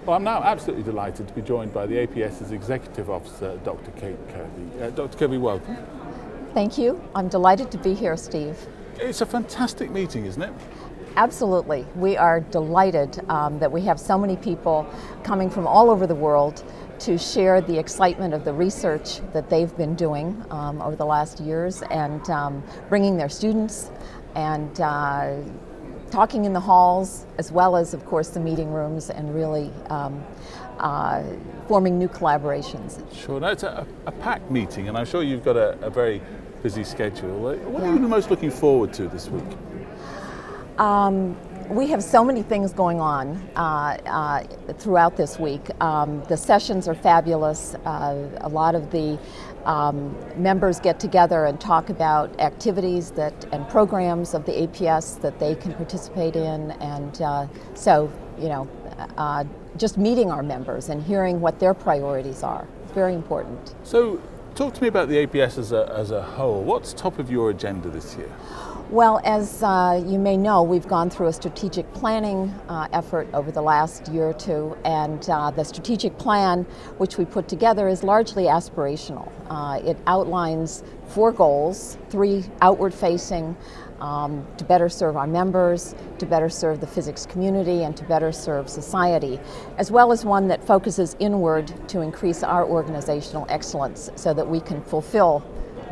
Well, I'm now absolutely delighted to be joined by the APS's Executive Officer, Dr. Kate Kirby. Dr. Kirby, welcome. Thank you. I'm delighted to be here, Steve. It's a fantastic meeting, isn't it? Absolutely. We are delighted that we have so many people coming from all over the world to share the excitement of the research that they've been doing over the last years, and bringing their students and talking in the halls, as well as, of course, the meeting rooms, and really forming new collaborations. Sure. Now, it's a packed meeting, and I'm sure you've got a very busy schedule. What are you most looking forward to this week? We have so many things going on throughout this week. The sessions are fabulous. A lot of the members get together and talk about activities and programs of the APS that they can participate in, and so, you know, just meeting our members and hearing what their priorities are is very important. So, talk to me about the APS as a whole. What's top of your agenda this year? Well, as you may know, we've gone through a strategic planning effort over the last year or two, and the strategic plan, which we put together, is largely aspirational. It outlines 4 goals, 3 outward-facing, to better serve our members, to better serve the physics community, and to better serve society, as well as one that focuses inward to increase our organizational excellence so that we can fulfill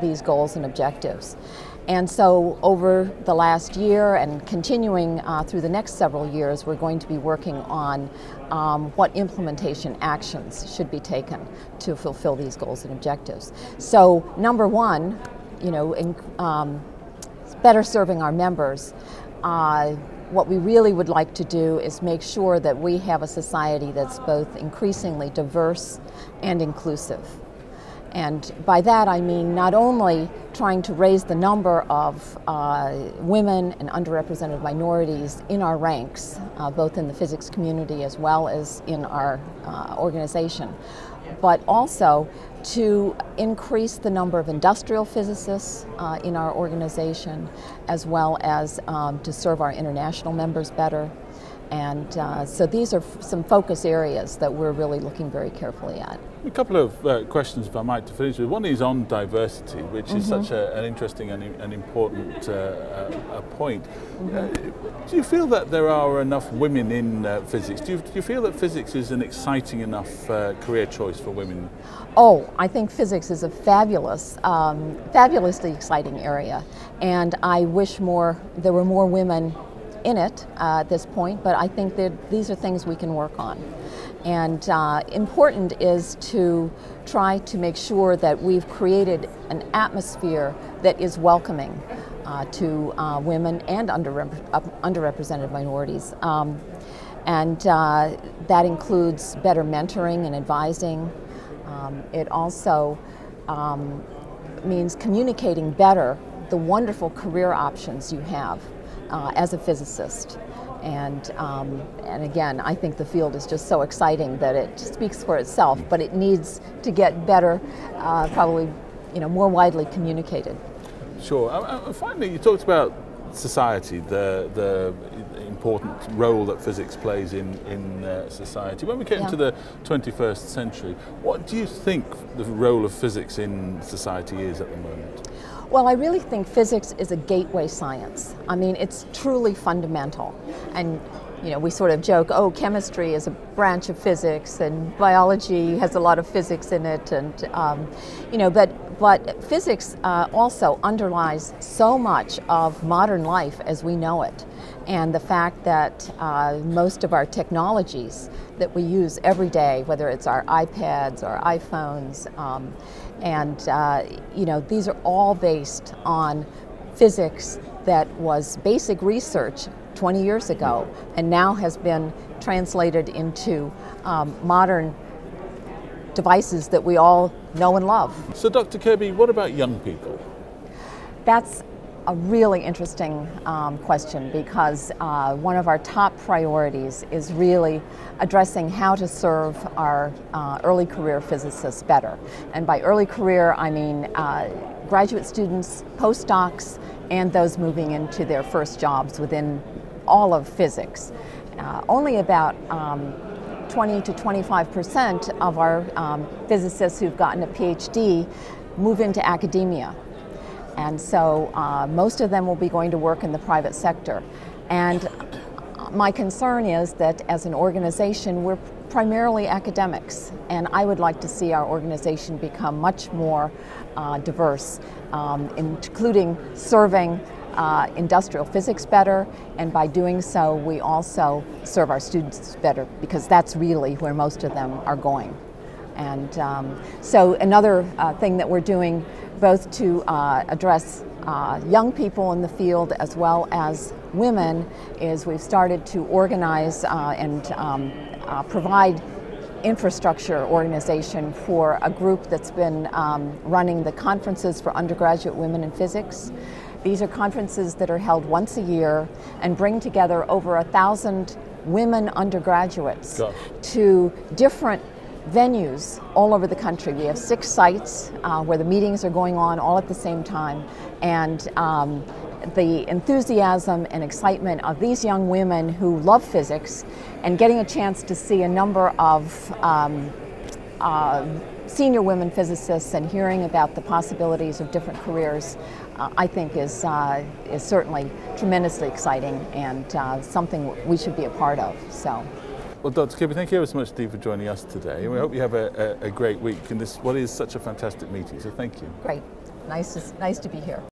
these goals and objectives. And so over the last year and continuing through the next several years, we're going to be working on what implementation actions should be taken to fulfill these goals and objectives. So number one, you know, better serving our members. What we really would like to do is make sure that we have a society that's both increasingly diverse and inclusive. And by that I mean not only trying to raise the number of women and underrepresented minorities in our ranks, both in the physics community as well as in our organization, but also to increase the number of industrial physicists in our organization, as well as to serve our international members better. And so these are some focus areas that we're really looking very carefully at. A couple of questions, if I might, to finish with. One is on diversity, which is such an interesting and important point. Do you feel that there are enough women in physics? Do you feel that physics is an exciting enough career choice for women? Oh, I think physics is a fabulous, fabulously exciting area, and I wish there were more women in it at this point, but I think that these are things we can work on. And important is to try to make sure that we've created an atmosphere that is welcoming to women and underrepresented minorities. And that includes better mentoring and advising. It also means communicating better the wonderful career options you have as a physicist. And again, I think the field is just so exciting that it speaks for itself, but it needs to get better, probably, you know, more widely communicated. Sure. Finally, you talked about society, the important role that physics plays in society. When we get into the 21st century, what do you think the role of physics in society is at the moment? Well, I really think physics is a gateway science. I mean, it's truly fundamental. And, you know, we sort of joke, oh, chemistry is a branch of physics and biology has a lot of physics in it, and, you know, but physics also underlies so much of modern life as we know it. And the fact that most of our technologies that we use every day, whether it's our iPads or iPhones, you know, these are all based on physics that was basic research 20 years ago and now has been translated into modern devices that we all know and love. So Dr. Kirby, what about young people? That's a really interesting question, because one of our top priorities is really addressing how to serve our early career physicists better. And by early career, I mean graduate students, postdocs, and those moving into their first jobs within all of physics. Only about 20 to 25% of our physicists who've gotten a PhD move into academia. And so most of them will be going to work in the private sector. And my concern is that as an organization, we're primarily academics, and I would like to see our organization become much more diverse, including serving industrial physics better, and by doing so we also serve our students better, because that's really where most of them are going. And so another thing that we're doing, both to address young people in the field as well as women, is we've started to organize and provide infrastructure organization for a group that's been running the conferences for undergraduate women in physics. These are conferences that are held once a year and bring together over 1,000 women undergraduates to different venues all over the country. We have 6 sites where the meetings are going on all at the same time, and the enthusiasm and excitement of these young women who love physics and getting a chance to see a number of senior women physicists and hearing about the possibilities of different careers, I think is certainly tremendously exciting, and something we should be a part of. So. Well, Dr. Kirby, thank you ever so much indeed for joining us today. And we hope you have a great week in this, what is such a fantastic meeting. So thank you. Great. Nice to be here.